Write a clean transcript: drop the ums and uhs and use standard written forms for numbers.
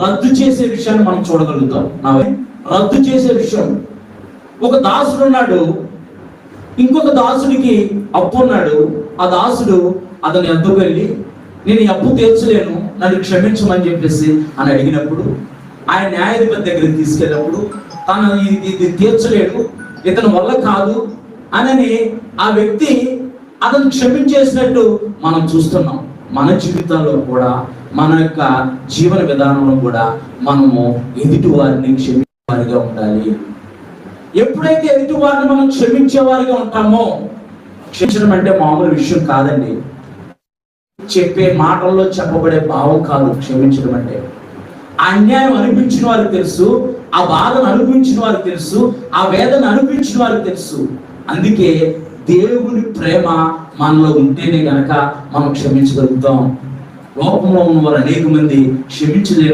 రద్దు చేసే విషయాన్ని మనం చూడగలుగుతాం. రద్దు చేసే విషయం, ఒక దాసుడు ఉన్నాడు, ఇంకొక దాసుడికి అప్పు ఉన్నాడు. ఆ దాసుడు అతని ఎద్దుకు వెళ్ళి, నేను ఈ అప్పు తీర్చలేను, నన్ను క్షమించమని చెప్పేసి అని అడిగినప్పుడు, ఆయన న్యాయాధిపతి దగ్గరికి తీసుకెళ్ళినప్పుడు తను ఇది తీర్చలేడు, ఇతని వల్ల కాదు అని ఆ వ్యక్తి అతను క్షమించేసినట్టు మనం చూస్తున్నాం. మన జీవితాల్లో కూడా, మన యొక్క జీవన విధానంలో కూడా మనము ఎదుటి వారిని క్షమించేవారిగా ఉండాలి. ఎప్పుడైతే ఎదుటి వారిని మనం క్షమించేవారిగా ఉంటామో, క్షమించడం అంటే మామూలు విషయం కాదండి. చెప్పే మాటల్లో చెప్పబడే భావం కాదు క్షమించడం అంటే. అన్యాయం అనిపించిన వారికి తెలుసు, ఆ బాధను అనిపించిన వారికి తెలుసు, ఆ వేదన అనిపించిన వారికి తెలుసు. అందుకే దేవుని ప్రేమ మనలో ఉంటేనే గనక మనం క్షమించగలుగుతాం. లోకంలో ఉన్న వారు అనేక మంది క్షమించలేరు.